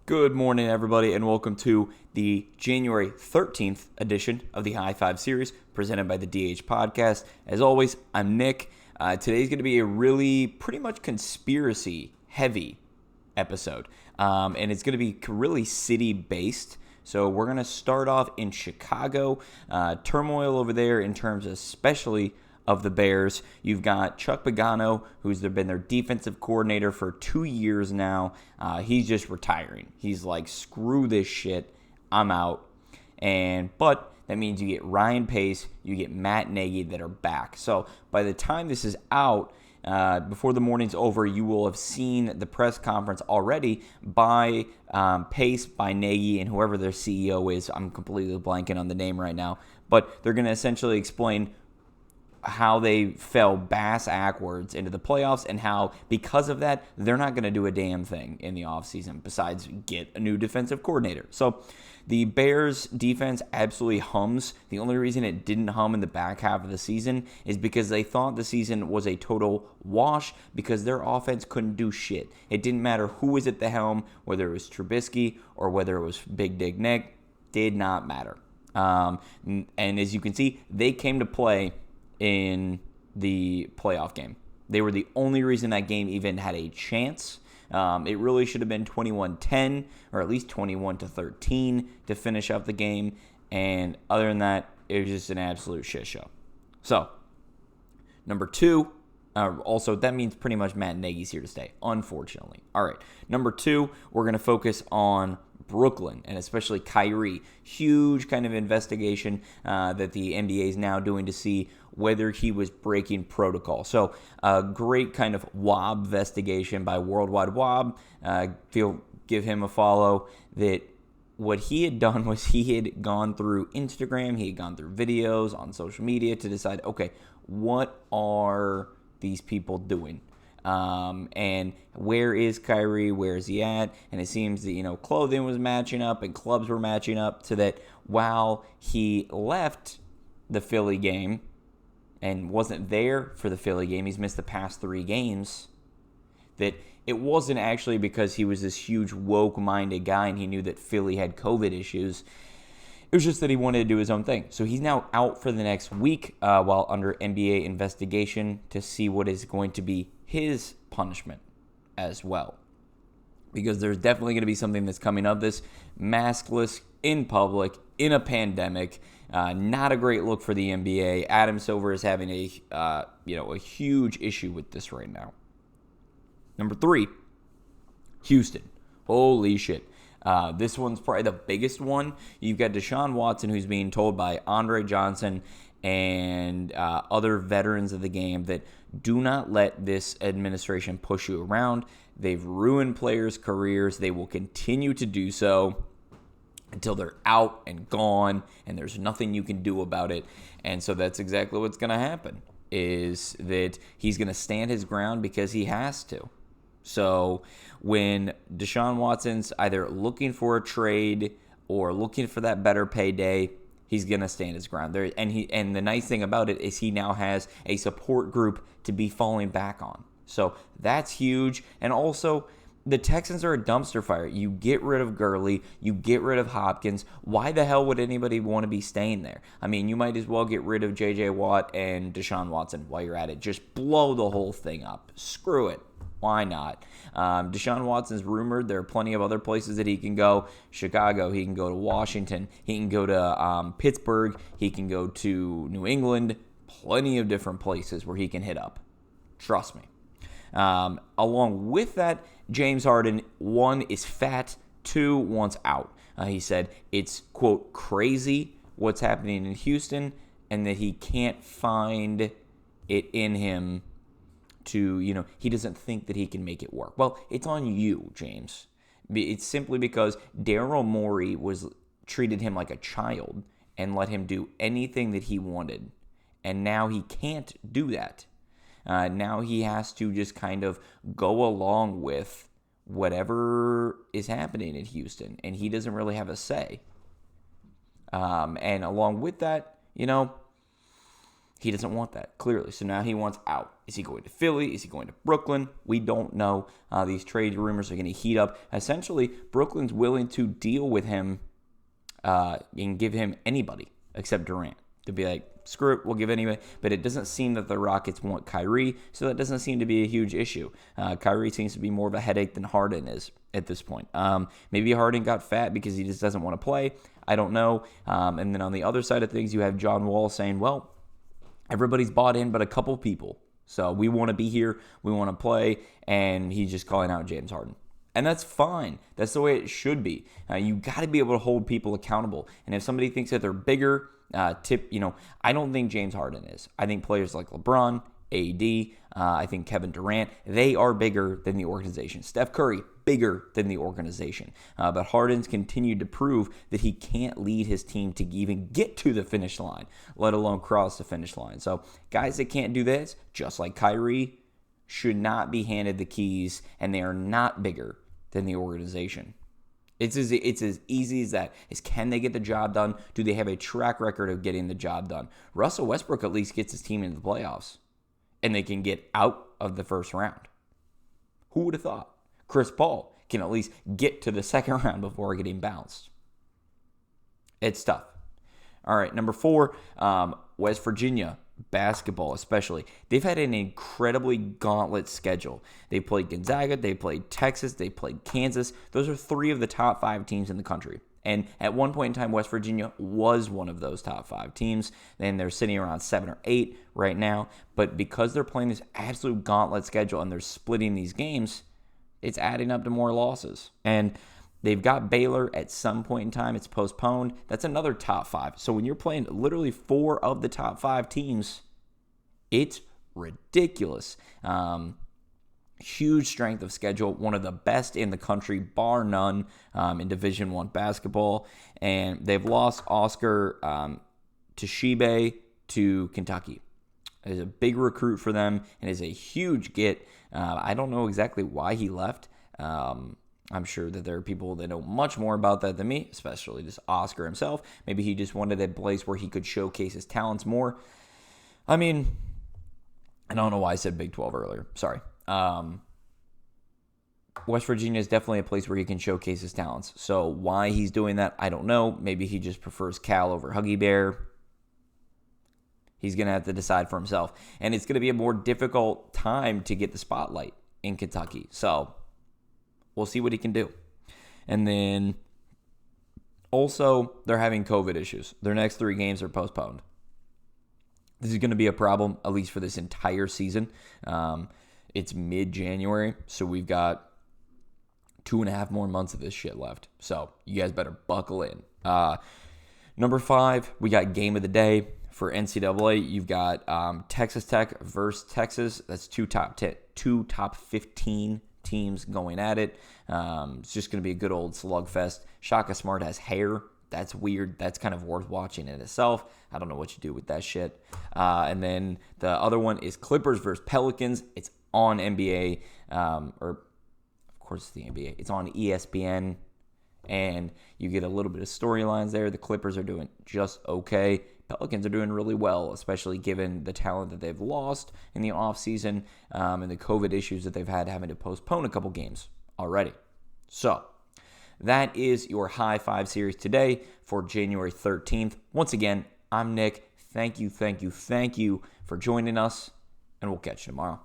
Good morning, everybody, and welcome to the January 13th edition of the Hi5 series presented by the DH Podcast. As always, I'm Nick. Today's going to be a really pretty much conspiracy-heavy episode, and it's going to be really city-based. So we're going to start off in Chicago. Turmoil over there in terms especially of the Bears. You've got Chuck Pagano, who's been their defensive coordinator for 2 years now. He's just retiring. He's like, screw this shit. I'm out. But that means you get Ryan Pace, you get Matt Nagy that are back. So by the time this is out, before the morning's over, you will have seen the press conference already by Pace, by Nagy, and whoever their CEO is. I'm completely blanking on the name right now. But they're going to essentially explain how they fell backwards into the playoffs and how, because of that, they're not going to do a damn thing in the offseason besides get a new defensive coordinator. So the Bears defense absolutely hums. The only reason it didn't hum in the back half of the season is because they thought the season was a total wash because their offense couldn't do shit. It didn't matter who was at the helm, whether it was Trubisky or whether it was Big Dick Nick. Did not matter. And as you can see, they came to play in the playoff game. They were the only reason that game even had a chance. It really should have been 21-10 or at least 21-13 to finish up the game. And other than that, it was just an absolute shit show. So, number two, also, that means pretty much Matt Nagy's here to stay, unfortunately. All right, number two, we're going to focus on Brooklyn, and especially Kyrie. Huge kind of investigation that the NBA is now doing to see whether he was breaking protocol. So a great kind of WOB investigation by Worldwide WOB. Give him a follow. That what he had done was he had gone through Instagram, he had gone through videos on social media to decide, okay, what are these people doing? And where is Kyrie? Where is he at? And it seems that, clothing was matching up and clubs were matching up so that while he left the Philly game and wasn't there for the Philly game, he's missed the past 3 games, that it wasn't actually because he was this huge woke-minded guy and he knew that Philly had COVID issues. It was just that he wanted to do his own thing. So he's now out for the next week while under NBA investigation to see what is going to be his punishment as well. Because there's definitely going to be something that's coming of this. Maskless, in public, in a pandemic. Not a great look for the NBA. Adam Silver is having a huge issue with this right now. Number 3, Houston. Holy shit. This one's probably the biggest one. You've got Deshaun Watson, who's being told by Andre Johnson and other veterans of the game that do not let this administration push you around. They've ruined players' careers. They will continue to do so until they're out and gone, and there's nothing you can do about it. And so that's exactly what's going to happen, is that he's going to stand his ground because he has to. So when Deshaun Watson's either looking for a trade or looking for that better payday, he's going to stand his ground there. And the nice thing about it is he now has a support group to be falling back on. So that's huge. And also, the Texans are a dumpster fire. You get rid of Gurley, you get rid of Hopkins. Why the hell would anybody want to be staying there? I mean, you might as well get rid of J.J. Watt and Deshaun Watson while you're at it. Just blow the whole thing up. Screw it. Why not? Deshaun Watson's rumored. There are plenty of other places that he can go. Chicago, he can go to Washington. He can go to Pittsburgh. He can go to New England. Plenty of different places where he can hit up. Trust me. Along with that, James Harden, 1, is fat, 2, wants out. He said it's, quote, crazy what's happening in Houston and that he can't find it in him to, he doesn't think that he can make it work. Well, it's on you, James. It's simply because Daryl Morey treated him like a child and let him do anything that he wanted. And now he can't do that. Now he has to just kind of go along with whatever is happening in Houston. And he doesn't really have a say. And along with that, He doesn't want that, clearly. So now he wants out. Is he going to Philly? Is he going to Brooklyn? We don't know. These trade rumors are going to heat up. Essentially, Brooklyn's willing to deal with him and give him anybody except Durant. To be like, screw it, we'll give anyway. But it doesn't seem that the Rockets want Kyrie, so that doesn't seem to be a huge issue. Kyrie seems to be more of a headache than Harden is at this point. Maybe Harden got fat because he just doesn't want to play. I don't know. And then on the other side of things, you have John Wall saying, well, everybody's bought in but a couple people. So we want to be here, we want to play, and he's just calling out James Harden. And that's fine. That's the way it should be. You got to be able to hold people accountable. And if somebody thinks that they're bigger, I don't think James Harden is. I think players like LeBron, AD, I think Kevin Durant, they are bigger than the organization. Steph Curry, bigger than the organization. But Harden's continued to prove that he can't lead his team to even get to the finish line, let alone cross the finish line. So guys that can't do this, just like Kyrie, should not be handed the keys, and they are not bigger than the organization. It's as easy as that. Is can they get the job done? Do they have a track record of getting the job done? Russell Westbrook at least gets his team into the playoffs, and they can get out of the first round. Who would have thought? Chris Paul can at least get to the second round before getting bounced. It's tough. All right, number 4, West Virginia basketball especially. They've had an incredibly gauntlet schedule. They played Gonzaga, they played Texas, they played Kansas. Those are 3 of the top 5 teams in the country. And at one point in time, West Virginia was one of those top 5 teams. Then they're sitting around 7 or 8 right now. But because they're playing this absolute gauntlet schedule and they're splitting these games, it's adding up to more losses. And they've got Baylor at some point in time. It's postponed. That's another top 5. So when you're playing literally 4 of the top 5 teams, it's ridiculous. Huge strength of schedule. One of the best in the country, bar none, in Division I basketball. And they've lost Oscar Tshiebwe to Kentucky. Is a big recruit for them and is a huge get. I don't know exactly why he left. I'm sure that there are people that know much more about that than me, especially just Oscar himself. Maybe he just wanted a place where he could showcase his talents more. I mean, I don't know why I said Big 12 earlier. Sorry. West Virginia is definitely a place where he can showcase his talents. So why he's doing that, I don't know. Maybe he just prefers Cal over Huggy Bear. He's going to have to decide for himself. And it's going to be a more difficult time to get the spotlight in Kentucky. So we'll see what he can do. And then also, they're having COVID issues. Their next 3 games are postponed. This is going to be a problem, at least for this entire season. It's mid-January, so we've got 2.5 more months of this shit left. So you guys better buckle in. Number 5, we got game of the day. For NCAA, you've got Texas Tech versus Texas. That's two top 15 teams going at it. It's just going to be a good old slugfest. Shaka Smart has hair. That's weird. That's kind of worth watching in itself. I don't know what you do with that shit. And then the other one is Clippers versus Pelicans. It's on NBA, or of course it's the NBA. It's on ESPN, and you get a little bit of storylines there. The Clippers are doing just okay. Pelicans are doing really well, especially given the talent that they've lost in the offseason and the COVID issues that they've had having to postpone a couple games already. So that is your Hi5 series today for January 13th. Once again, I'm Nick. Thank you for joining us, and we'll catch you tomorrow.